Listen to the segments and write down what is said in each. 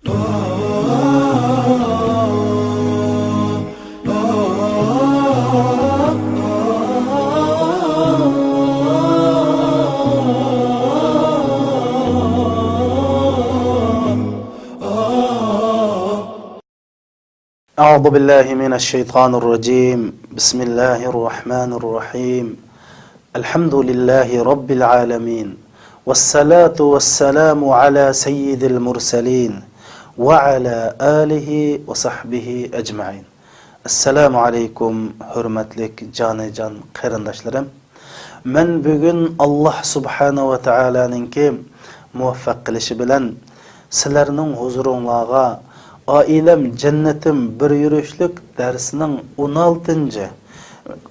أعوذ بالله من الشيطان الرجيم بسم الله الرحمن الرحيم الحمد لله رب العالمين والصلاة والسلام على سيد المرسلين وعلى آله وصحبه أجمعين. السلام عليكم hürmetlik can qarindoshlarım. Men bugun Alloh subhanahu va taolaninki muvaffaq qilishi bilan sizlarning huzuringizga Ailem cennetim bir yürüyüşlük dersinin 16.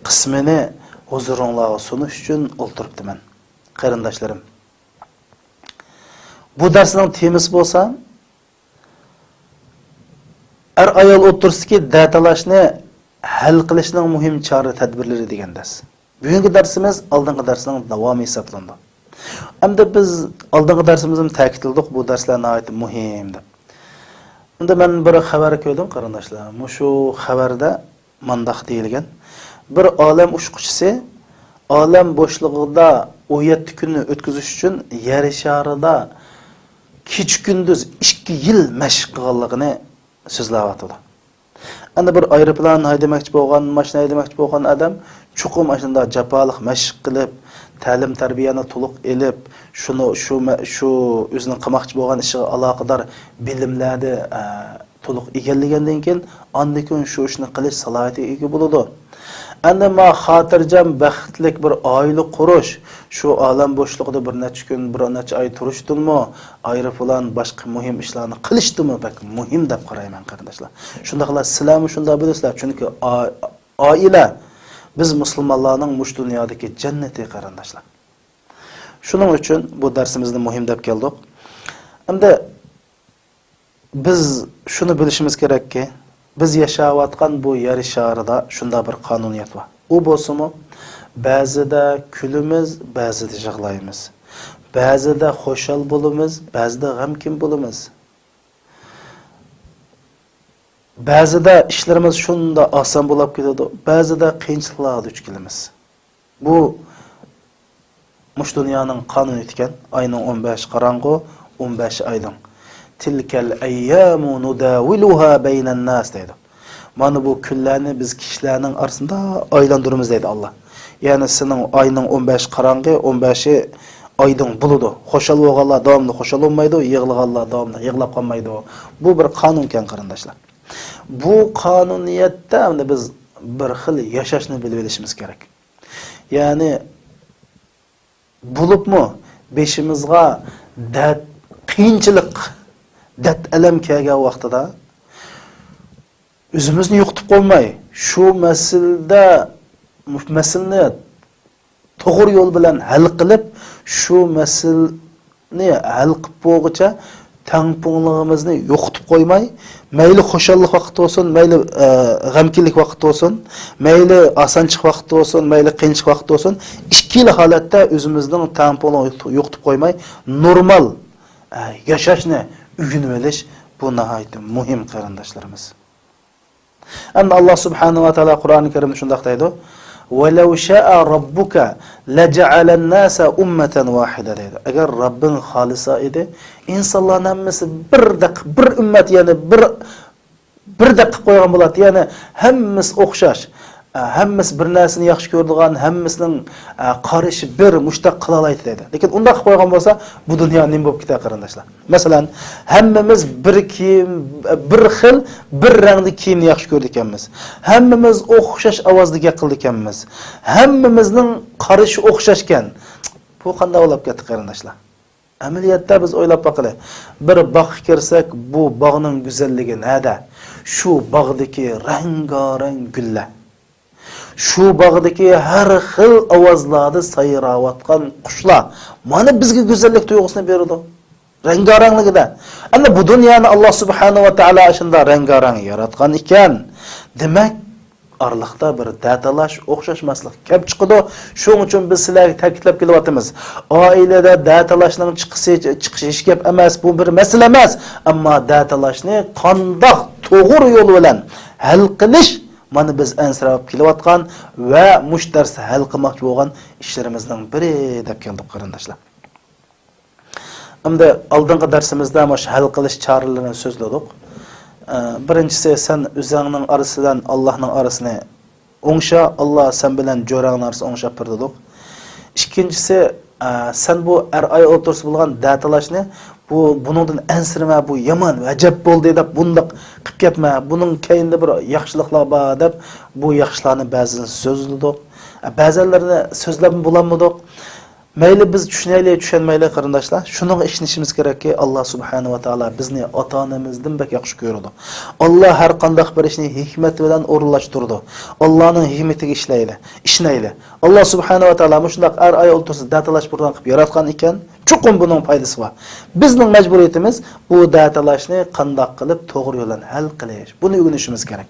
kısmını huzurunlağa sunuş için oturttum ben. Qarindoshlarım. Bu dersinin temisi bolsa ayol otursa ki da'talashni hal qilishning muhim chora tadbirlari degan ders. Bugungi darsimiz oldingi darsning davomi hisoblanadi. Hamda biz oldingi darsimizda ta'kidladik bu darslar nihoyat muhim deb. Unda men bir xabar ko'rdim qarindoshlar. Shu xabarda mandaq deyilgan. Bir olam uçquchisi olam bo'shlig'ida 17 kunni o'tkazish uchun yer sharida kech kunduz 2 yil mashq qilganligini so'zlayapti. Endi bir aeroplan haydamoqchi bo'lgan, mashina haydamoqchi bo'lgan odam chuqum ashunda jafoliq mashq qilib, ta'lim tarbiyani to'liq elib, shu o'zining qilmoqchi bo'lgan ishiga aloqador bilimlarni to'liq egallagandan keyin andikin shu ishni qilish salohiyatiga ega bo'ladi. Endi ma xotirjam baxtlik bir oila qurish, shu olam bo'shlig'ida bir necha kun, bir necha oy turishdimi, aeroplan boshqa muhim ishlarni qilishdimi, bak muhim deb qarayman qarindoshlar. Shundaqlar sizlarmi shunda bilasizlar, chunki oila biz musulmonlarning mush dunyodagi jannati qarindoshlar. Shuning uchun bu darsimizni muhim deb keldik. Endi biz shuni bilishimiz kerakki, biz yashayotgan bu yer sharida shunda bir qonuniyat bor. U bo'lsa-mu, ba'zida kulimiz, ba'zida yig'laymiz. Ba'zida xo'shal bo'lamiz, ba'zida g'amkin bo'lamiz. Ba'zida ishlarimiz shunda oson bo'lib ketadi, ba'zida qiyinchiliklarga duch kelamiz. Bu mush dunyoning qonuniyati ekan. Ayning 15 qorong'u, 15 oydan. Tilkal ayyamu nudawiluha baynan nas deydi. Mana bu kunlarni biz kishilarning orasida aylandırımız deydi Allah. Ya'ni sening ayning 15 qorong'i, 15i oydan bo'ladi. Xo'shal bo'lganlar davomli xo'shal olmaydi, yig'laganlar davomli yig'lab qolmaydi. Bu bir qonun ekan qarindoshlar. Bu qonuniyatda biz bir xil yashashni bilib olishimiz kerak. Ya'ni bo'libmi beshimizga dard, qiyinchilik, dard alam kelgan vaqtida o'zimizni yo'qotib qo'ymay, shu masalani to'g'ri yo'l bilan hal qilib, shu masalani hal qilib bo'lguncha tangpunligimizni yo'qotib qo'ymay, mayli xo'shallik vaqti bo'lsin, mayli g'amkinlik vaqti bo'lsin, mayli osonchiq vaqti bo'lsin, mayli qiyinchilik vaqti bo'lsin, ikkili holatda o'zimizning tangpunligini yo'qotib qo'ymay, normal yashashni o'rganib olish bu nihoyat muhim qarindoshlarimiz. Endi Alloh subhanahu va taolo Qur'oni Karimda shunday deydi: "Va law sha'a robbuka laja'ala an-nasa ummatan wahida" deydi. Agar Rabbing xolisa edi, insonlarning hammasi bir ummat, ya'ni bir daqiq qo'ygan bo'ladi, ya'ni hammasi o'xshash, hammasi bir narsani yaxshi ko'radigan, hammasining qarishi bir mushtaq qila oladi dedi. Lekin unda qilib qo'ygan bo'lsa, bu dunyo nima bo'lib ketadi qarindoshlar? Masalan, hammamiz bir kiyim, bir xil, bir rangli kiyimni yaxshi ko'rdik ekanmiz. Hammamiz o'xshash ovozda gap qildik ekanmiz. Hammamizning qarishi o'xshash ekan. Bu qanday bo'lib ketdi qarindoshlar? Amaliyotda biz o'ylab boqaylik. Bir bog'ga kirsak, bu bog'ning go'zalligi nada? Shu bog'dagi rang-rang gullar. Shu bog'dagi har xil ovozlarda sayrayotgan qushlar mana bizga go'zallik tuyg'usini beradi. Rang-rangligida. Ana bu dunyoni Alloh subhanahu va taolo shunda rang-rang yaratgan ekan. Demak, arlıqda bir datalash, o'xshashmaslik kelib chiqadi. Shuning uchun biz sizlarga ta'kidlab kelyapmiz. Oilada datalashning chiqishi hech gap emas, bu bir masala emas. Ammo datalashni qandoq to'g'ri yo'l bilan hal qilish mana biz ansirab kelayotgan va mush darsda hal qilmoqchi bo'lgan ishlarimizning biri deb keldik qarindoshlar. Endi oldingi darsimizda mush hal qilish choralarini so'zladik. Birinchisi sen o'zingning orasidan Allohning orasini o'ngsha, Alloh sen bilan jo'rangning orasini o'ngshab turdiq. Ikkinchisi sen bu ay o'tirsa bo'lgan datalashni buningdan ansirma, bu yomon ajab bo'ldi deb bundoq qilib ketma. Buning keyinda bir yaxshiliklar bor deb bu yaxshilarni ba'zini so'zladik. Ba'zilarini so'zlab bo'lanmadik. Mayli biz tushunaylik, tushunmaylik qarindoshlar. Shuning ishonishimiz kerakki, Alloh subhanahu va taolo bizni ota-onamizdan bak yaxshi ko'radi. Alloh har qanday bir ishni hikmat bilan o'rinlashtirdi. Allohning hikmatiga ishlaydi. Alloh subhanahu va taolo shunday ay o'ltirsa datalash burdan qilib yaratgan ekan, chuqur buning foydasi bor. Bizning majburiyatimiz bu datalashni qanday qilib to'g'ri yo'ldan hal qilish. Buni o'rganishimiz kerak.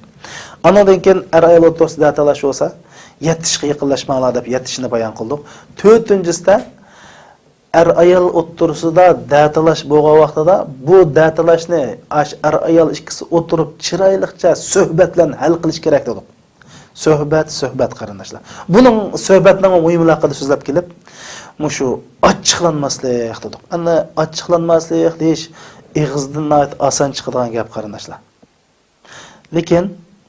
Anadan keyin ay o'ltirsa datalash bo'lsa, yetishga yaqinlashmoqlar deb yetishni bayon qildik. To'rtinchisida ayol o'tirsida datalash bo'lgan vaqtida bu datalashni ayol ikkisi o'tirib chiroyliqcha suhbat bilan hal qilish kerak dedik. Suhbat qarindoshlar. Buning suhbatning muhimligi haqida so'zlab kelib, mushu ochiqlanmaslik dedik. Ana ochiqlanmaslik deyish ig'izdan oson chiqadigan gap qarindoshlar. Lekin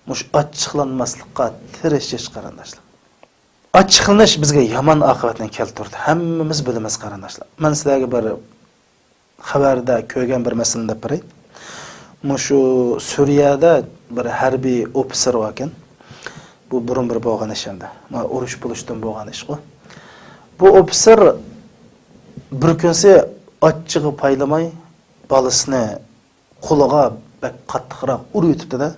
mush ochiqlanmaslikqa tirishish qarindoshlar. Ochiqlanish bizga yomon oqibatni keltirdi. Hammamiz bilamiz qarindoshlar. Men sizlarga bir xabarda ko'rgan bir masalani deb beray. Mushu Suriyada bir harbiy ofitser bor ekan. Bu burun bir bo'lgan ish endi. Urush bo'lishdan bo'lgan ish bu. Bu ofitser bir kunsi ochchig'i paylamay bolasini qo'liga bak qattiqroq urib o'tibdi-da.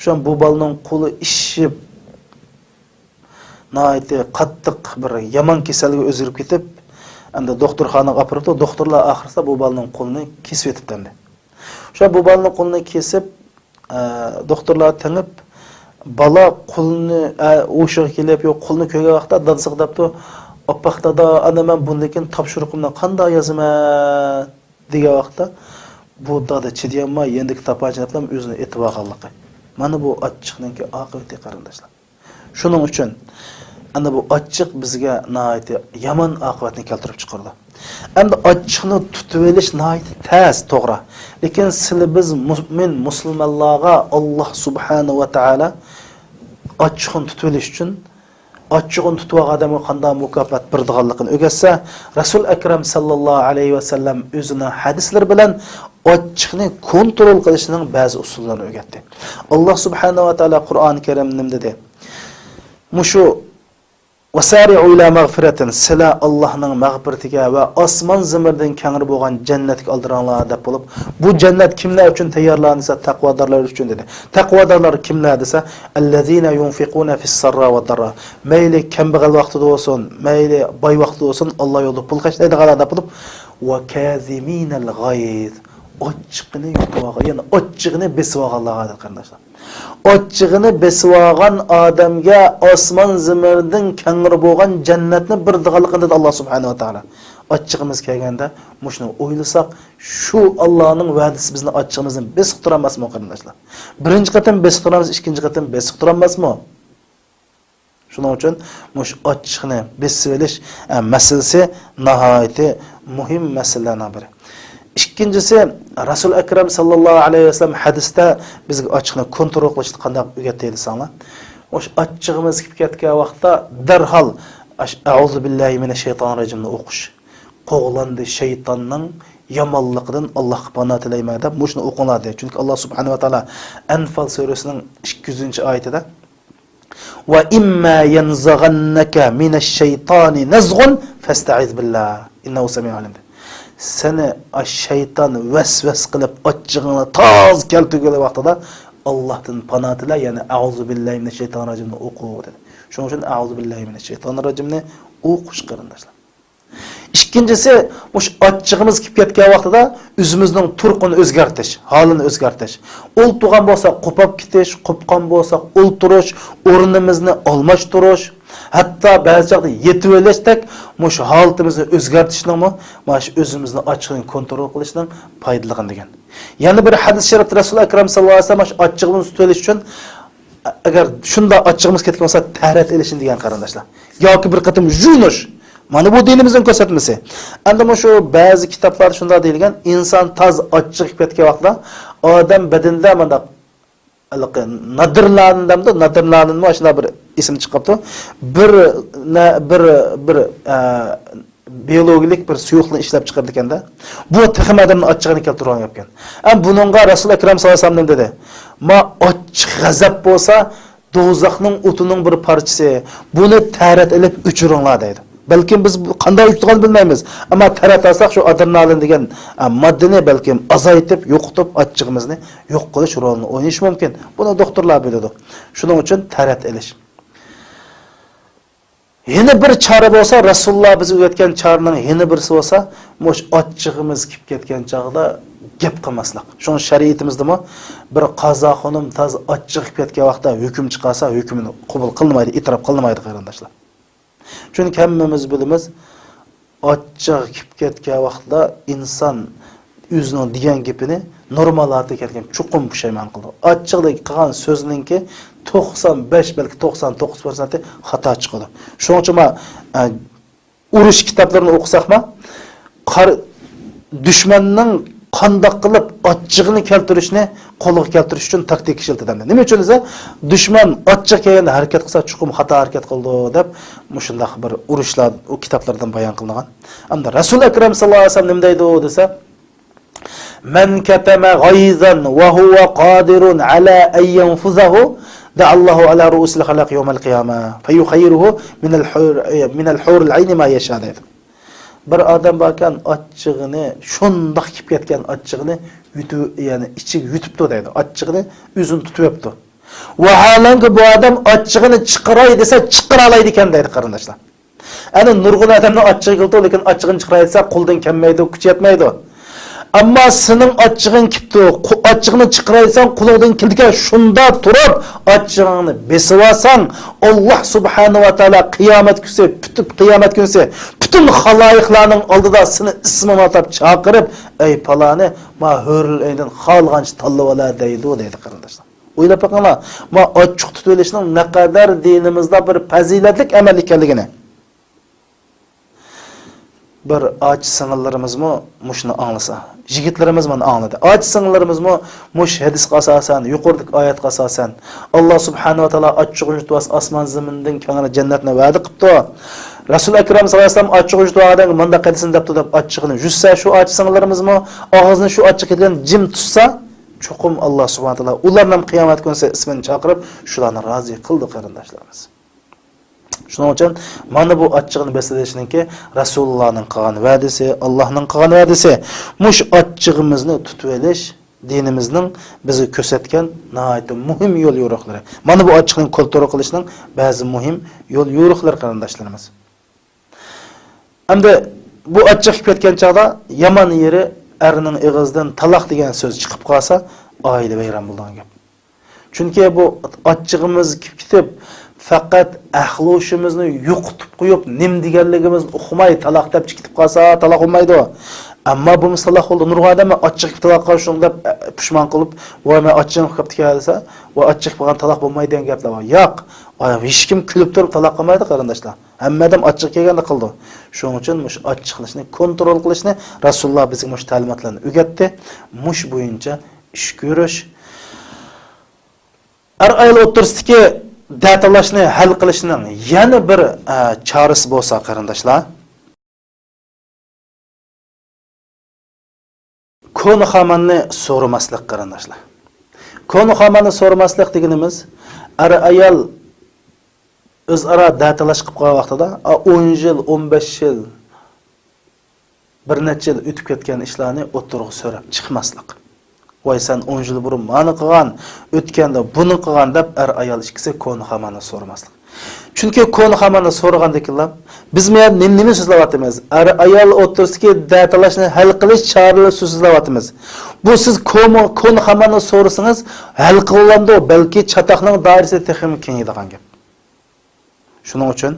Şu bu balının qo'li ishib naiti qattiq bir yomon kasalga o'zgarib ketib, endi doktorxonaga olib doktorlar oxirida bu balının qo'lini kesib etibdi. Şu bu balının qo'lini kesib, doktorlar tanib, bala qo'lini o'shiga kelib, yo'q qo'lini ko'rgan vaqtda dadasi debdi, "Oppaqda ana men bundan topshiriqimni qanday yozaman?" degan vaqtda bu dada chidayolmay endi kitobni bilan o'zini aytib olganligi. Mana bu ochiqninki oqibati qarindoshlar. Shuning uchun ana bu ochiq bizga nihoyatda yomon oqibatni keltirib chiqardi. Endi ochiqni tutib olish nihoyatda tez, to'g'ri. Lekin sizlar biz musulmonlarga Alloh subhanahu va taolo ochiqni tutib olish uchun ochiqni tutib olgan odamga qanday mukofot berdiganligini o'rgatsa, Rasul akram sallallohu alayhi va sallam o'zining hadislari bilan ochiqni kontrol qilishning ba'zi usullarini o'rgatdi. Alloh subhanahu va taolo Qur'oni Karimda nima dedi? Mushu wasari'u ila mag'firatin sila Allohning mag'firatiga va osmon zamirdan kengri bo'lgan jannatga oldiringlar deb bo'lib, bu jannat kimlar uchun tayyorlansa, taqvodorlar uchun dedi. Taqvodorlar kimlar desa, allazina yunfiquna fis-sarra va darra. Mayli kambag'al vaqtida bo'lsin, mayli boy vaqtida bo'lsin, Alloh yo'lida pul qashlaydiganlar deb bo'lib, va kaziminal g'ayz. Ochiqni yutib, ya'ni ochiqni besib olganlarga qarindoshlar. Ochiqni besib olgan odamga osmon zamirdan kengri bo'lgan jannatni berdiganligini dedi Alloh subhanahu va taolo. Ochiqimiz kelganda mushni o'ylasak, shu Allohning va'dasi bizni ochiqimizni besib turamasmi qarindoshlar? Birinchi qatim besib turamiz, ikkinchi qatim besib turamasmi? Shuning uchun mush ochiqni besib olish masalasi nihoyatda muhim masalalardan biri. İkincisi Rasul Akram sallallahu aleyhi ve sellem hadiste bizga ochiqni kontrol qilishni qanday o'rgatdi sanlar. O'sha ochiqimiz kelib ketgan vaqtda darhol a'uzu billahi minashaytonirrojim ni o'qish. Qo'g'landi shaytonning yomonligidan Allohga panoh tilayman deb mushni o'qiladi. Chunki Alloh subhanahu va taolo Anfal surasining 200-oyatida va imma yanzaghannaka minash-shaytoni nazghun fasta'iz billah innahu sami'un alim. Seni şeytan vesves qilib ochiqni toz keltirgan vaqtida Allohdan panoh tila, ya'ni a'uzu billahi minashaytonirrojimni o'qi dedi. Shuning uchun a'uzu billahi minashaytonirrojimni o'qish qarindoshlar. Ikkinchisi, mush achchig'imiz kelib ketgan vaqtida o'zimizning turqini o'zgartirish, holini o'zgartirish. O'ltirgan bo'lsak, qo'pab ketish, qo'pqan bo'lsak, o'ltirish, o'rnimizni almashtirish, hatto ba'zi chaqda yetib o'lishdak mush holatimizni o'zgartirishning mana shu o'zimizni achchig'ini kontrol qilishning foydaligi degan. Yana bir hadis sharifda Rasul akram sallallohu alayhi vasallam achchig'imizni tutilish uchun agar shunda achchig'imiz ketgan bo'lsa tahrat elishin degan qarindoshlar. Yoki bir qatim junish. Mana bu dinimizning ko'rsatmasi. Endi mana shu ba'zi kitoblarda shunda deyilgan, inson taz achchiq ketgan vaqtda odam badanida mana nadirlandim mana bir ism chiqibdi. Bir biologik bir suyuqlikni ishlab chiqardi ekanda. Bu tixmadimni achchig'ini keltirib olgan. Buningga Rasul akram sallallohu alayhi vasallam dedi. Ma achchiq g'azab bo'lsa, do'zaxning o'tining bir parchasi. Buni tarat ilib o'chiringlar dedi. Balkim biz qanday uchirganini bilmaymiz, ammo tarat olsak shu adrenalin degan moddani balkim azaytib, yo'qotib achchig'imizni yo'q qilish rolini o'ynash mumkin. Buni doktorlar biladi. Shuning uchun tarat ilish. Yana bir chora bo'lsa, Rasululloh bizga o'tgan choraning yana birisi bo'lsa, mo'sh achchig'imiz kelib ketgan chog'da gap qilmaslik. Shu shariatimizdami bir qazo xonim taz achchig' kelib ketgan vaqtda hukm chiqarsa, hukmini qabul qilmaydi, e'tirof qilmaydi qarindoshlar. Chunki hammamiz bilamiz, achchig' kelib ketgan vaqtda inson o'zining degan gapini normal hayotga kelgan chuqur pushaymon qildi. Achchig'lik qilgan so'zninki 95 balki 99% xato chiqadi. Shuning uchun urush kitoblarini o'qisaqmi, dushmanning qandoq qilib achchig'ini keltirishni qo'lga keltirish uchun taktik ishlatadi. Nima uchun esa dushman achchiq kelganda harakat qilsa chuqur xato harakat qildi deb mushundaq bir urushlar o kitoblardan bayon qilingan. Hamda Rasul akram sallallohu alayhi vasallam nima deydi desa, "Man katama g'ayzan wa huwa qadirun ala an yanfuzahu da'allahu ala ru'usil khalaq yawm al-qiyamah fayukhayyiruhu min al-hur al-ayn ma yasha." Bir odam bakan achchig'ini shundoq kelib ketgan achchig'ini yutib, ya'ni ichiga yutibdi deydi. Achchig'ini o'zini tutib yotdi. Vaholanki bu odam achchig'ini chiqaray desa chiqara oladi ekan deydi qarindoshlar. Ana nurg'un odamning achchig'i keldi, lekin achchig'ini chiqaray desa qo'ldan kelmaydi, kuch yetmaydi. Ammo sening achchig'ing keldi, achchig'ini chiqaraysan, qo'lingdan keldigan shunda turib achchig'ini besib olsang, Alloh subhanahu va taolo qiyomat kunsi bütün xaloyiqlarning oldida seni ismini atab chaqirib, "Ey palani, ma hurul aydan xalgancha tanlab ola" deydi qarindoshlar. O'ylab boqinglar, ma achchiq tutilishning naqadar dinimizda bir fazilatlik amal ekanligini. Bir och singillarimiz mushni anglasa, yigitlarimiz mana angladi. Och singillarimiz mush hadisga asosan, yuqoridagi oyatga asosan Alloh subhanahu va taolo achchiq yutwas osmon zamindan kengara jannatni va'da qilibdi. Rasul akram sallallohu alayhi vasallam achchiq yutvadan manda qadisin debdi deb achchig'ini yutsa, shu och singillarimiz og'zini shu achchiq ketgan jim tutsa, chuqum Alloh subhanahu va taolo ularni qiyomat kunida ismini chaqirib, shularni rozi qildi qarindoshlarimiz. Shuning uchun mana bu achchig'ini beslashninki Rasulullohning qilgan va'dasi, Allohning qilgan va'dasi. Mush achchig'imizni tutib olish dinimizning bizni ko'rsatgan nihoyat muhim yo'l yo'riqlari. Mana bu achchig'ni kontrol qilishning ba'zi muhim yo'l yo'riqlari qarindoshlarimiz. Hamda bu achchiq ketgan chog'da yomon yeri erning og'zidan taloq degan so'z chiqib qolsa, oila vayron bo'lgan gap. Chunki bu achchig'imiz ketib faqat axloshimizni yo'qotib qo'yib, nim deganligimiz uqmay taloq deb chiqib qolsa, taloq bo'lmaydi. Ammo bu misaloq oldi nurg'on odam achchiq taloq qilishing deb pushmon qilib, "Voy, men achchiq qilib kelsa, va achchiq bo'lgan taloq bo'lmaydi" degan gaplar bor. Yo'q, hech kim kulib turib taloq qilmaydi qarindoshlar. Hamma odam achchiq kelganda qildi. Shuning uchun mush achchiqlikni kontrol qilishni Rasululloh bizga mush ta'limotlarni o'rgatdi. Mush bo'yicha ish ko'rish. Har ayol o'tirsidagi datalashni hal qilishning yana bir chorasi bo'lsa qarindoshlar, konu xamanni so'ramaslik qarindoshlar. Konu xamanni so'ramaslik deganimiz ayol o'zaro datalash qilib qo'ygan vaqtida 10 yil, 15 yil bir necha yil o'tib ketgan ishlarni o'tirib so'rab chiqmaslik. Voy sen 10 yil burun mana qilgan, o'tganda buni qilgan deb ayol ikkisi konu xamanni so'ramaslik. Chunki konu hamani so'ragandikilar, biz men nima so'zlayapmiz? Ayol o'rtasidagi da'talashni hal qilish choralari so'zlayapmiz. Bu siz konu hamani so'rasangiz, hal qilinadi, balki chatoqning doirasi texnik kengaydigan gap. Shuning uchun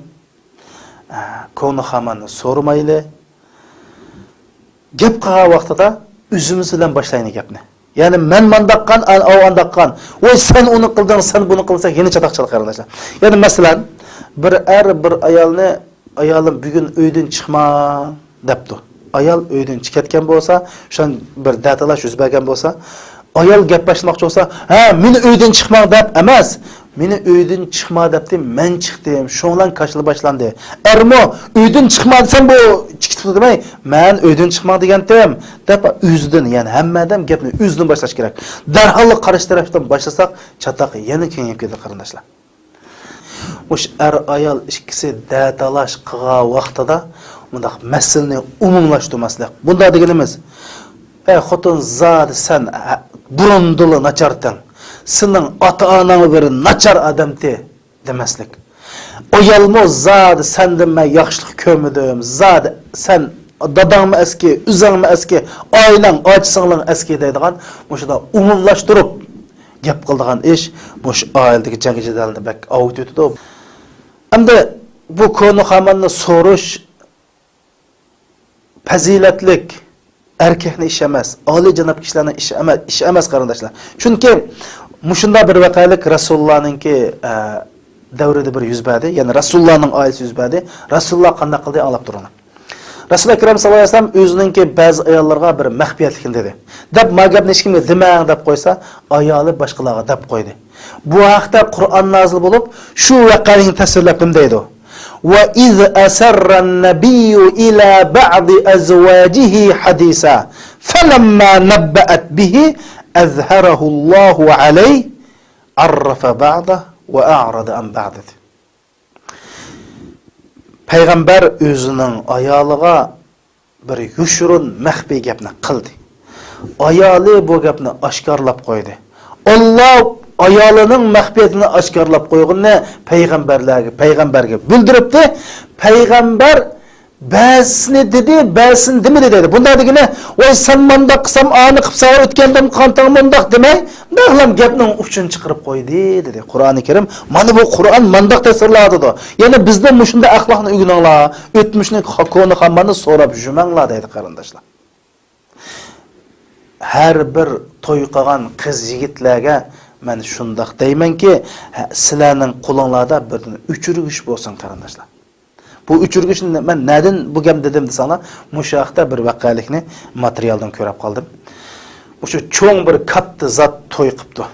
konu hamani so'ramayli. Gap qilgan vaqtida o'zimiz bilan boshlayni gapni. Yani men mandaqqan, o andaqqan. Voy sen uni qilding, sen buni qilsa, yana chatoqchilik qarindoshlar. Yani masalan, bir ayolni ayolim bugun uydan chiqma debdi. Ayol uydan chiqayotgan bo'lsa, o'shan bir datalash yuz bergan bo'lsa, ayol gaplashmoqchi bo'lsa, "Ha, meni uydan chiqma" deb emas. Meni uydan chiqma debdi, men chiqdim. Shundan qaşılı boshlandi. Ermo, uydan chiqma desam bu chiqdi demay, men uydan chiqma degandim. Deb o'zidan, ya'ni hammadan gapni o'zidan boshlash kerak. Darhol qarish tarafdan boshlasak, chatoq yana kengayib ketadi qarindoshlar. O'sh ayol ikkisi datalash qilgan vaqtida bundaq masalani umumlashtirmaslik. Bunda deganimiz, "Ey xotin zot, sen burunduli nachardan. Sening ota-onang bir nachar odamdi" demaslik. Ayolmo zot sendan men yaxshilik ko'rmadim. Zot sen dadangmi eski, o'zingmi eski, oilang, ochsinglar eski deydigan, o'shada umumlashtirib gap qildigan ish bu oiladagi jangi jadalni bak avut o'tdi. Endi bu konu hamanni so'rish fazilatlik erkakning ishi emas, oliy janob kishilarning ishi emas qarindoshlar. Chunki mushunda bir vaqalik Rasulullohninki davrida bir yuz berdi, ya'ni Rasulullohning oilasi yuz berdi. Rasululloh qanday qildi anglab turadi. Rasululloh akram sallallohu alayhi vasallam o'zininki ba'zi ayollarga bir maxfiyatlikni dedi. Deb magabni hech kimga demang deb qo'ysa, ayoli boshqalarga deb qo'ydi. Bu haqda Qur'on nozil bo'lib, shu voqeani tasvirlab deydi. Wa iz asarra an-nabiyyu ila ba'di azwajihi hadisa falamma nabba'at bihi azharahu Allahu alayhi arrafa ba'da wa a'rada an ba'd. Payg'ambar o'zining ayoliga bir yushurun maxfiy gapni qildi. Ayoli bu gapni oshkorlab qo'ydi. Alloh ayolining maxfiyatini oshkorlab qo'yganini payg'ambarga bildiribdi. Payg'ambar ba'sini dedi, ba'sin demedi dedi. Bunda degani, "Voy sen manda qilsam, ani qilsa o'tgandim, qantang mundaq demay, dag'lam gapning uchun chiqarib qo'ydi" dedi. Qur'oni Karim mana bu Qur'on mandaq ta'sirladi. Ya'ni bizda mushunda axloqni o'rganinglar, o'tmishni konu hammani so'rab yurmanglar deydi qarindoshlar. Har bir to'y qilgan qiz yigitlarga men shundaq deymanki, sizlarning qo'linglarda bir o'chirgich bo'lsin qarindoshlar. Bu uchirgishni men nadin bu gap dedim desanglar, mushaqda bir vaqalikni materialdan ko'rib qoldim. O'sha cho'ng bir katta zot to'y qilibdi.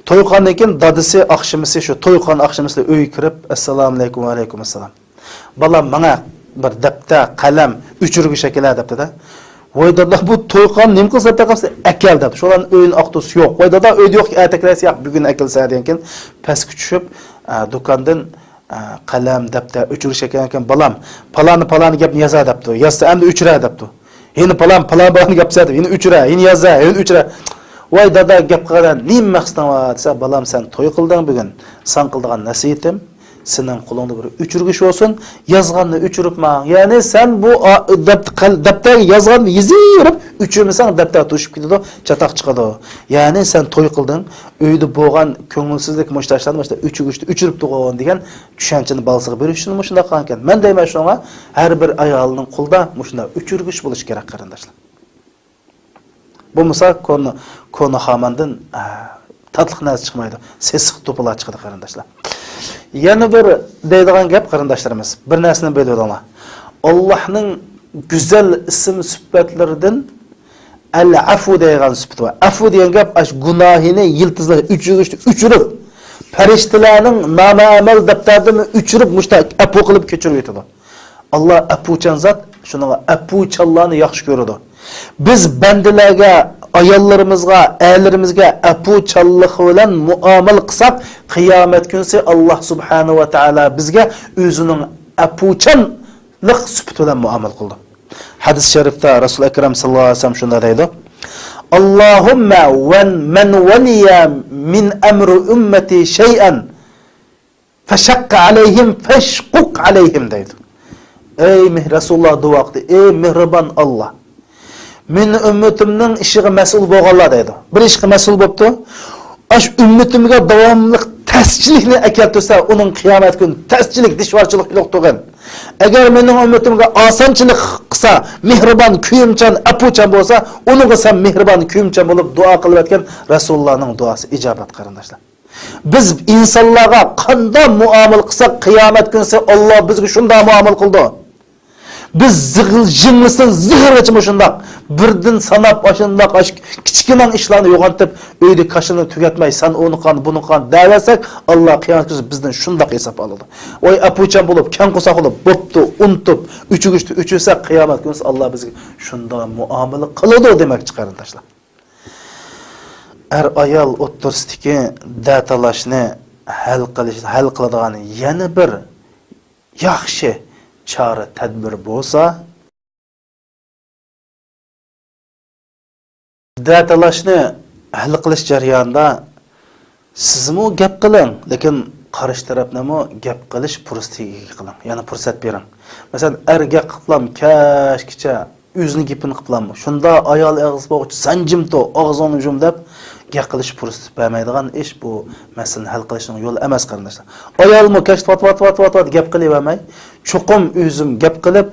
To'y qilgandan keyin dadisi oqshimisi shu to'y qilgan oqshimisi uy kirib, "Assalomu alaykum va alaykum assalom. Balam menga bir daftar, qalam, uchirgish akela" debdi-da. "Voy dada, bu to'y qilgan nima qilsa taqasi akal" debdi. Sho'lan o'yin oqtus yo'q. "Voy dada, uyda yo'q, ataklasi yo'q, bugun akelsa" degan keyin pastga tushib, do'kondan qalam, daftar, o'chirish ekan balam, palani gapni yoza debdi. Yozsa endi o'chira debdi. Yeni palani gap dedi. Yeni o'chira, yeni yoza, yeni o'chira. "Voy dada, gap qilgan nima maqsading va?" desa, "Balam, sen to'y qilding bugun. Sen qildigan nasihatim sening qo'lingda bir o'chirgish bo'lsin, yozganni o'chiribma. Ya'ni sen bu daftar yozganni yozib, o'chirmasang daftar to'shib ketadi, chatoq chiqadi. Ya'ni sen to'y qilding, uyda bo'lgan ko'ngilsizlik mushtashlarini mana o'chirgishni o'chirib turgan" degan tushunchani balsiga berish uchun shunda qilgan ekan. Men deyman shunga, har bir ayolning qo'lida shunda o'chirgish bo'lish kerak qarindoshlar. Bu misol konu hamandan tatliq narsa chiqmaydi, sesiq to'plar chiqadi qarindoshlar. Yana bir deydigan gap qarindoshlarimiz, bir narsani bilinglar. Allohning go'zal ism sifatlaridan al-afu degan sifat bor. Afu degan gap ash gunohini yiltizlar uchirib, farishtalarning namomal daftardan uchirib, mushtaq afu qilib kechirib yetadi. Alloh afuchan zot, shuninga afuchanlarni yaxshi ko'radi. Biz bandalarga, ayollarimizga, aylarimizga afuchanlik bilan muomala qilsak, qiyomat kunsi Alloh subhanahu va taolo bizga o'zining afuchanlik sifati bilan muomala qildi. Hadis sharifda Rasul akram sallallohu alayhi vasallam shunday deydi: "Allohumma man waliya min amri ummati shay'an Feşakka aleyhim feşkuk aleyhim deydi. Ey Rasulullah dua qildi. Ey mehriban Allah. Men ümmetimning ishiga mas'ul bo'lganlar deydi. Bir ishga mas'ul bo'pti. Ash ümmetimga davomli taschilikni akeltirsa, uning qiyomat kuni taschilik, dishvorchilik yo'q turgan. Agar mening ümmetimga osonchilik qilsa, mehribon, kuyimchan, apuchan bo'lsa, uningga ham mehribon, kuyimchan bo'lib duo qilib o'tgan Rasulullohning duosi ijobat qarindoshlar. Biz insonlarga qanday muomala qilsak, qiyomat kunisi Alloh bizga shunday muomala qildi. Biz jinnisin zihirgacha shundoq birdan sanab oshundoq kichkina ishlarni yo'g'ontib uyda kashini tugatmay san uni qon buni qon da'vasak Alloh qiyomat kuni bizdan shundoq hisob oladi. Voy apuchan bo'lib kan qo'saq bo'lib bo'pti untib uchugishdi uchursa qiyomat kuni Alloh bizga shundoq muomala qiladi demak chiqarindoshlar. Ayol o'ttirsidagi datalashni hal qiladigan yana bir yaxshi chora tadbir bo'lsa, datalashni hal qilish jarayonida sizmi gap qiling, lekin qarshi tarafnimi gap qilish fursatiga qiling, ya'ni fursat bering. Masalan, erga qiplam kashkicha o'zini gapini qiplam. Shunda ayol og'iz bo'g'ich sanjimto og'zini jum deb gap qilish fursati bermaydigan ish bu masalani hal qilishning yo'li emas qarindoshlar. Ayolmi kash vat gap qilavermay, chuqum o'zim gap qilib,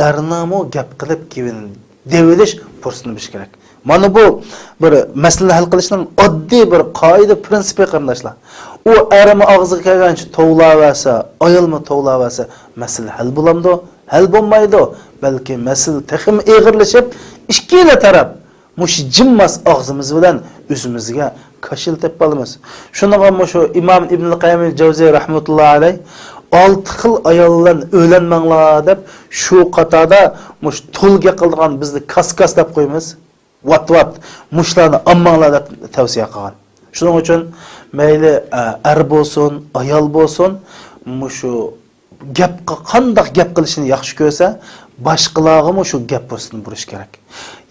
ernamo gap qilib kevin devilish fursatini bilish kerak. Mana bu bir masalani hal qilishning oddiy bir qoida prinsipi qarindoshlar. U erimi og'ziga kelgancha tovlaversa, ayolmi tovlaversa, masala hal bo'lamdi, hal bo'lmaydi. Balki masala texim eg'irlashib, ikkala taraf mush jimmas og'zimiz bilan o'zimizga kashil tepib olamiz. Shundan shu Imom Ibn al-Qayyim al-Jawziy rahmatullohi alayh 6 xil ayoldan o'ylanmanglar deb shu qatorda mush to'lga qilgan bizni kas deb qo'yamiz. Vat mushlarni ammanglar deb tavsiya qilgan. Shuning uchun mayli er bo'lsin, ayol bo'lsin, mushu gapga qanday gap qilishini yaxshi ko'rsa, boshqalarga shu gap fursatini berish kerak.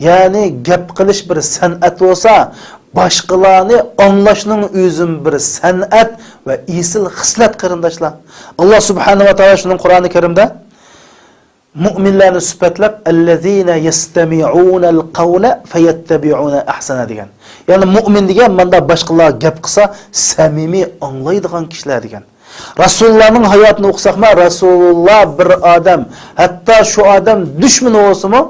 Ya'ni gap qilish bir san'at bo'lsa, boshqalarni anglashning o'zim bir san'at va isil xislat qarindoshlar. Alloh subhanahu va taolo shuning Qur'oni Karimda mu'minlarni sifatlab allazina yastami'una al-qawla fayattabi'una ahsana degan. Ya'ni mu'min degan menda boshqalar gap qilsa samimiy anglaydigan kishilar degan. Rasulullohning hayotini o'qisaqmi, Rasululloh bir odam, hatto shu odam dushman bo'lsa-mu,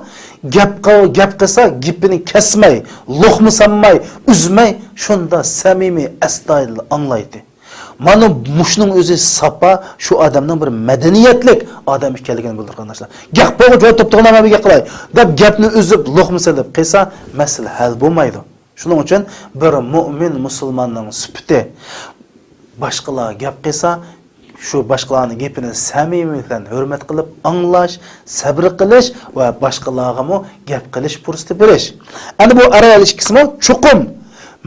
gap qilsa, gapini kesmay, luqma sanmay, uzmay, shunda samimiy astoydil anglaydi. Mana mushning o'zi sapa shu odamning bir madaniyatlik odam ekanligini bildirganlar. Gap bo'g'ib o'tib turganlarga qilay deb gapni uzib luqma sanib qilsa, masala hal bo'lmaydi. Shuning uchun bir mu'min musulmonning sifati boshqalar gap qilsa, shu boshqalarning gapini samimiylikdan hurmat qilib anglash, sabr qilish va boshqalarga ham gap qilish fursati berish. Ana bu ayol ikkisimi chuqum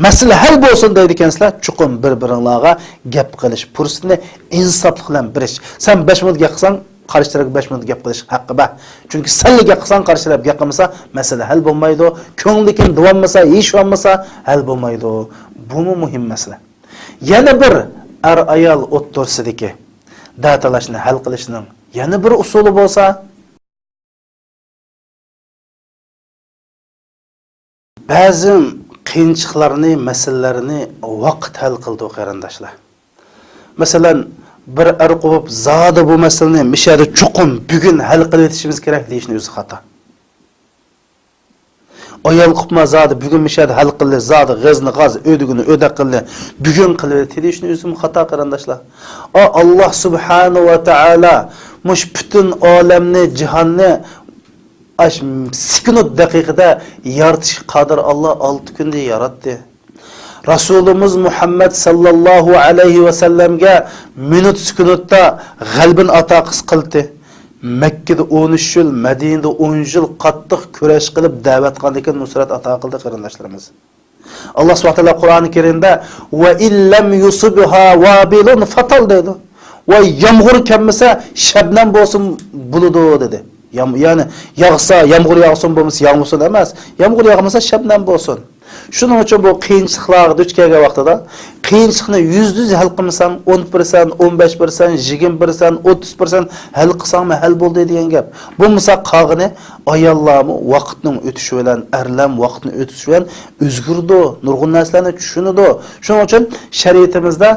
masala hal bo'lsin deydi ekansizlar, chuqum bir-biringlarga gap qilish fursatini insoflik bilan berish. Sen 5 minut gap qilsang, qarshi taraf 5 minut gap qilish haqqi bor. Chunki sen gap qilsang, qarshi taraf gap qilmasa, masala hal bo'lmaydi. Ko'ngilkin davomlasa, hech bo'lmasa hal bo'lmaydi. Bu muhim masala. Yana bir ayol o'ttirsidagi datalashni hal qilishning yana bir usuli bo'lsa, ba'zi qiyinchiliklarni, masalalarni vaqt hal qildi qarindoshlar. Masalan, bir qo'yib zodi bu masalani mishada chuqum bugun hal qilib o'tishimiz kerak deyishni o'zi xato. Ayol qopma zodi bugun mishada hal qildi, zodi g'azni g'az, o'digini o'da qildi, bugun qilib o'tishni o'zi xato qarindoshlar. Alloh subhanahu va taolo mush butun olamni, jahonni sekund daqiqada yaratish qodir Allah 6 kunda yaratdi. Rasulumuz Muhammad sallallohu alayhi va sallamga minut sekundda g'albin ato qildi. Mekkada 13 yil, Madinada 10 yil qattiq kurash qilib da'vat qilgan nusrat ato qildi qarindoshlarimiz. Allah subhanahu va taolo Qur'oni Karimda va illam yusibha wabilun fatal dedi. Va yomg'ir kelmasa shabnam bo'lsin buludu dedi. Yani yağsa, yağmur yağsın bo'lmasa yağmursun emas. Yağmur yağmasa shabnam bo'lsin. Shuning uchun bu qiyinchiliklarga duch kelgan vaqtida qiyinchilikni %100 hal qilmasang, 10%, 15%, 20%, 30% hal qilsangmi hal bo'ldi degan gap. Bo'lmasa qog'ini ayollarmi vaqtning o'tishi bilan, erlar vaqtning o'tishi bilan o'zgirdi, nurg'un narsalarni tushunadi. Shuning uchun shariatimizda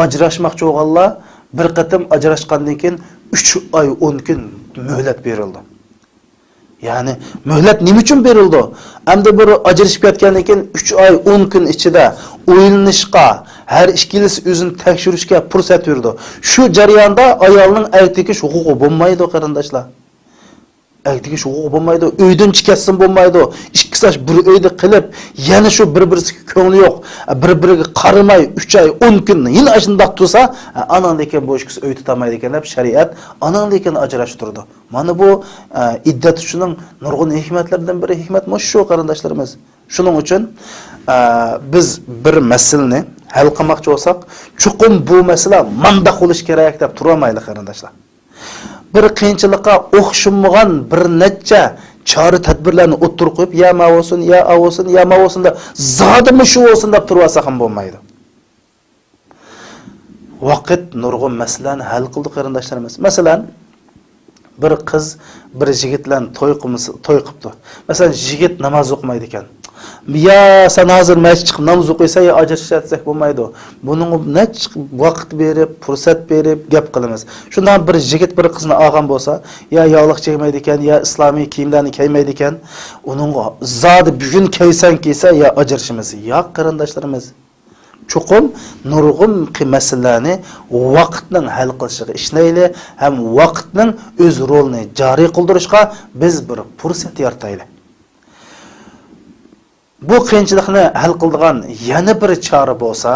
ajrashmoqchi bo'lganlar bir qatim ajrashgandan keyin 3 oy 10 kun muhlat berildi. Yani mühlet nima uchun berildi? Hamda bir ajrashib ketgandan keyin 3 oy 10 kun ichida o'ylanishga, har ikkilisi o'zini tekshirishga fursat berdi. Shu jarayonda ayolning erkakka huquqi bo'lmaydi, qarindoshlar. Erkakka huquqi bo'lmaydi, uydan chiqasin bo'lmaydi. Ikki soch bir uyda qilib, yana shu bir-birisiga ko'ngli yo'q, bir-biriga qaramay 3 oy 10 kun yana shundoq tursa, anan lekin bu ishni uy tutamaydi ekan deb shariat anan lekin ajrashtirdi. Mana bu iddat uchining nurg'un hikmatlaridan biri hikmat shu qarindoshlarimiz. Shuning uchun biz bir masalani hal qilmoqchi bo'lsak, chuqur bu masala manda bo'lish kerak deb turmaylik qarindoshlar. Bir qiyinchilikqa o'xshamagan bir necha chora tadbirlarni o'ttirib qo'yib, ya mavosin, ya avosin, ya mavosin da zodimi shu olsin deb tursa ham bo'lmaydi. Vaqt nurg'un masalani hal qildi qarindoshlarimiz. Masalan, bir qiz bir yigit bilan to'y qilibdi. Masalan, yigit namoz o'qimaydi ekan. Ya sen hozir masjid chiqib namoz o'qiysa, ya ajrashsak bo'lmaydi. Buning nech vaqt berib, fursat berib gap qilamiz. Shundan bir yigit bir qizni olgan bo'lsa, ya yog'liq chekmaydi ekan, ya islomiy kiyimlarni kiymaydi ekan, uning zodi bugun kiysan kiysa, ya ajrashimiz. Yo'q qarindoshlarimiz. Chuqum nurg'un masalalarni vaqtning hal qilishiga ishlayli, ham vaqtning o'z rolini joriy qildirishga biz bir fursat yarataylik. Bu qiyinchilikni hal qiladigan yana bir chora bo'lsa,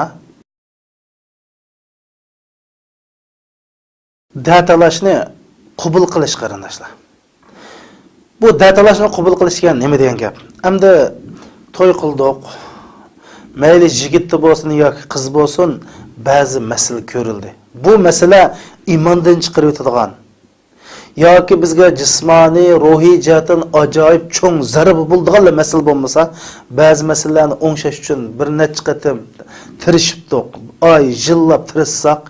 datalashni qabul qilish qarindoshlar. Bu datalashni qabul qilish degan nima degan gap? Endi to'y qildik. Mayli yigitda bo'lsin yoki qiz bo'lsin, ba'zi masala ko'rildi. Bu masala iymondan chiqarib o'tadigan yoki bizga jismoniy, ruhiy jihatdan ajoyib cho'ng zarar bo'ladigan masala bo'lmasa, ba'zi masalalarni o'ngshash uchun bir necha qatim tirishibdik. Oy, yillab tirishsak,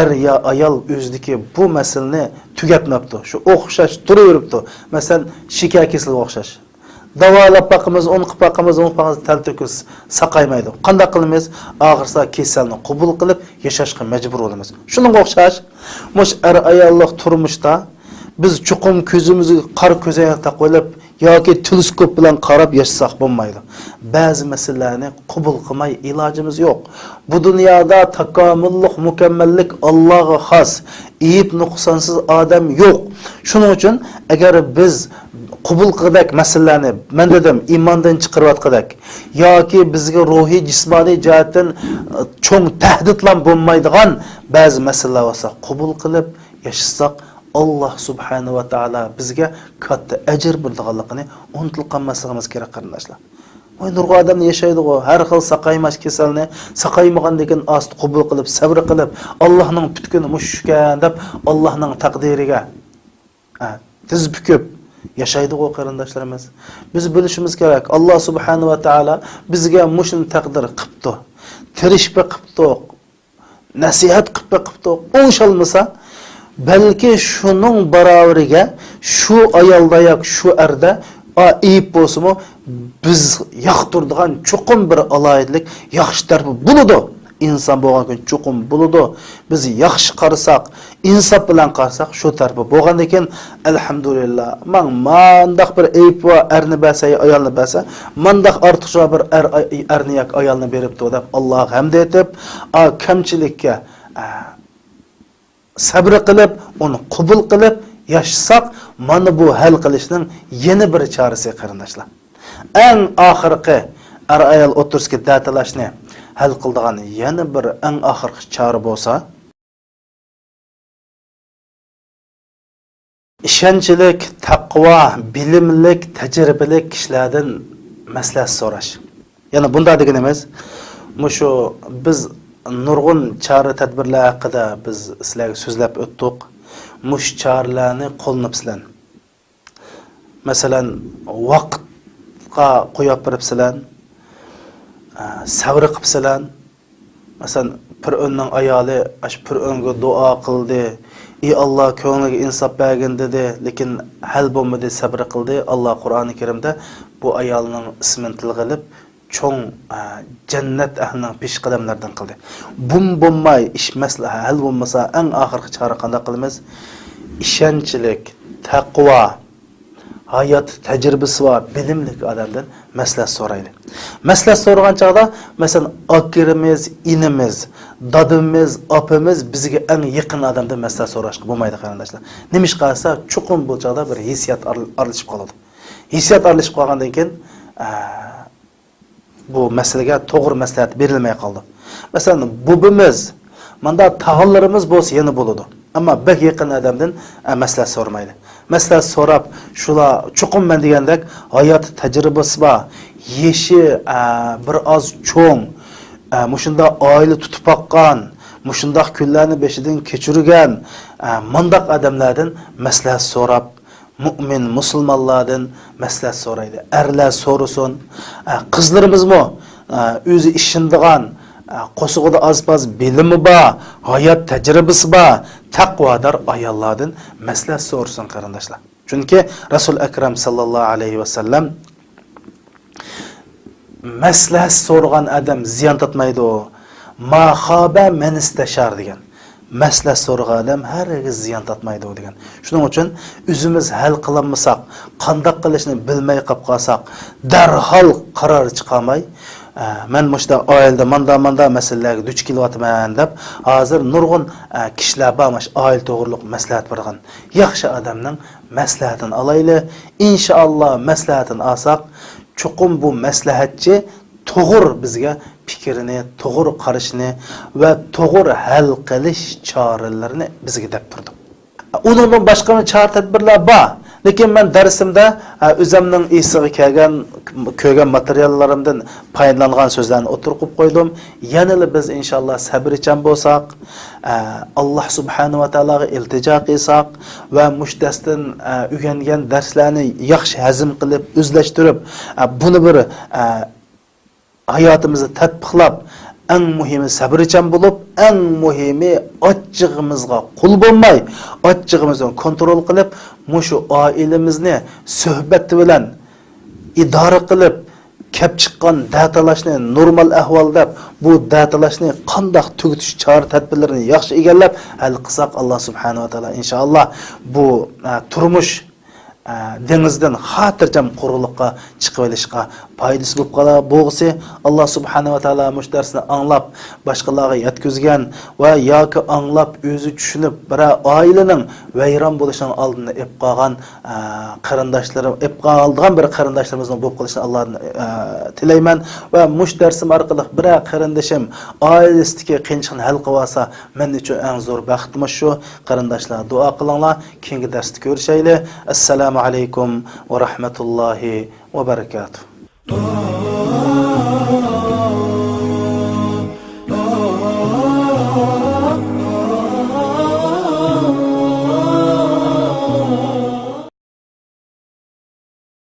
er ya ayol o'zdiki bu masalani tugatmabdi. Shu o'xshash turaveribdi. Masalan, shikar kasalligiga o'xshash. Davolab baqimiz, o'n qilib baqimiz, o'n qilib taltirkuz saqaymaydi. Qanday qilamiz? Og'irsa kasalni qabul qilib yashashga majbur bo'lamiz. Shunga o'xshash, mush er ayollik turmushda biz chuqum ko'zimizni qor ko'zoyakda qo'yib yoki teleskop bilan qarab yashasak bo'lmaydi. Ba'zi masalalarni qabul qilmay ilojimiz yo'q. Bu dunyoda takomillik, mukammallik Allohga xos, ayib nuqsonsiz odam yo'q. Shuning uchun agar biz qabul qildik masalalarni, men dedim, iymondan chiqarayotgandak yoki bizga ruhiy, jismoniy jihatdan cho'ng tahdidlar bo'lmaydigan ba'zi masalalar bo'lsa, qabul qilib yashasak, Allah subhanahu wa ta'ala bizga katta ajr beradiganligini unutilib qolmasligimiz kerak qarindoshlar. Voy nurg'un odam yashaydi-ku, har xil saqaymash kasalni saqaymagan degan ost qabul qilib, sabr qilib, Allohning butkuni mushkan deb Allohning taqdiriga tiz bukib yashaydi-ku qarindoshlarimiz. Biz bilishimiz kerak, Alloh subhanahu wa ta'ala bizga mushun taqdir qilibdi. Tirishib qilibdi. Nasihat qilib qilibdi. O'shalmasa balki shuning baravariga shu ayolda yoki shu erda ayib bo'lsa-mu biz yoqtirdigan chuqum bir aloyidlik, yaxshi tarafi bo'ladi. İnson bo'lgan kun chuqum bo'ladi. Biz yaxshi qarasak, insof bilan qarasak, shu tarafi bo'lgandan keyin alhamdulillah, mandaq bir ayib va erni bersa, ayolni bersa, mandaq ortiqcha bir erni yoki ayolni beribdi deb Alloh hamd etib, kamchilikka sabr qilib, uni qabul qilib yashasak, mana bu hal qilishning yana bir chorasi qarindoshlar. Eng oxirgi ayol o'tirishga datalashni hal qiladigan yana bir eng oxirgi chora bo'lsa, ishonchlik, taqvo, bilimlik, tajribalik kishilardan maslahat so'rash. Yana bunda deganimiz, shu biz nurg'un chora tadbirlar haqida biz sizlarga so'zlab o'tdik. Mush choralarni qo'llanibsizlar. Masalan, vaqtga qo'yib beribsizlar, sabr qilibsizlar. Masalan, Fir'aunning ayoli ash Fir'aunga duo qildi. Ey Allah ko'ngliga insof bergin dedi, lekin hal bo'lmadi, sabr qildi. Alloh Qur'oni Karimda bu ayolning ismini tilg'ilib, cho'ng jannat ahlining peshqadamlaridan qildi. Bo'lmay ish maslaha hal bo'lmasa, eng oxirgi chora qanday qilamiz? İşençilik, taqvo, hayat tecrübesi var, bilimlik adamdan maslahat so'raydi. Maslahat so'ragan chog'da, masalan, akirimiz, inimiz, dadimiz, apamiz bizga eng yaqin adamdan maslahat so'rashga bo'lmaydi qarindoshlar. Nima ish qilsa, chuqur bu chog'da bir hissiyat aralashib qoladi. Hissiyat aralashib qolgandan keyin bu masalaga to'g'ri maslahat berilmay qoldi. Masalan, bubimiz, manda tag'illarimiz bo'lsa yana bo'ladi. Ama bek yaqin adamdan maslahat so'ramaydi. Maslahat so'rab, shular chuqurman degandek hayot tajribasi bor, yeshi bir oz cho'ng, mushunda oila tutib boqqan, mushundaq kunlarni beshidan kechirgan mundaq adamlardan maslahat so'rab, mu'min musulmonlardan maslahat so'raydi. Erlar so'rasin, qizlarimizmi o'zi ishindigan qo'sig'ida azpaz bilimi bor, hayot tajribasi bor, taqvodor ayollardan maslahat so'rasin qarindoshlar. Chunki Rasul Akram sallallohu alayhi va sallam maslahat so'ragan odam ziyon tatmaydi. Ma khaba man istashar degan. Maslahat so'ragan odam hargiz ziyon tatmaydi degan. Shuning uchun o'zimiz hal qilolmasak, qanday qilishni bilmay qolib qolsak, darhol qaror chiqamay men mushta oilada manda masalalarga duch kelyapman deb hozir nurg'un kishilar bormish oil to'g'riliq maslahat bergan. Yaxshi odamning maslahatini olayli. Inshaalloh maslahatini olsak, chuqur bu maslahatchi to'g'ri bizga fikrini, to'g'ri qarashni va to'g'ri hal qilish choralarini bizga deb turdi. Undan boshqa chora tadbirlar bor. Lekin men darsimda o'zimning esiga kelgan, ko'rgan materiallarimdan foydalangan so'zlarni o'tirib qo'ydim. Yana biz inshaalloh sabrchan bo'lsak, Alloh subhanahu va taologa iltijo qilsak va mushdasdan o'rgangan darslarni yaxshi hazm qilib, o'zlashtirib, buni bir hayotimizda tatbiqlab, eng muhimi sabrchan bo'lib, eng muhimi ochchig'imizga qul bo'lmay, ochchig'imizni kontrol qilib, mushu oilamizni suhbat bilan idora qilib, kelib chiqqan datalashni normal ahvolda bu datalashni qanday tugutish chora tadbirlarini yaxshi egallab hal qilsak, Alloh subhanahu va taolo inshaalloh bu turmush dengizdan xotirjam quruqlikqa chiqib olishga foydasi bo'lib qolar. Bo'g'isi Alloh subhanahu va taolo mushtarisini anglab boshqalarga yetkazgan va yoki anglab o'zi tushunib bir oilaning vayron bo'lishining oldini ep qolgan qarindoshlarim, ep qolgan bir qarindoshlarimizning bo'lib qolishini Allohdan tilayman va mushtarsim orqali bir qarindashim oilasidagi qiyinchilikni hal qilib olsa, men uchun eng zo'r baxtim shu. Qarindoshlar, duo qilinglar. Keyingi darsda ko'rishaylik. Assalomu alaykum va rahmatullohi va barakatuh.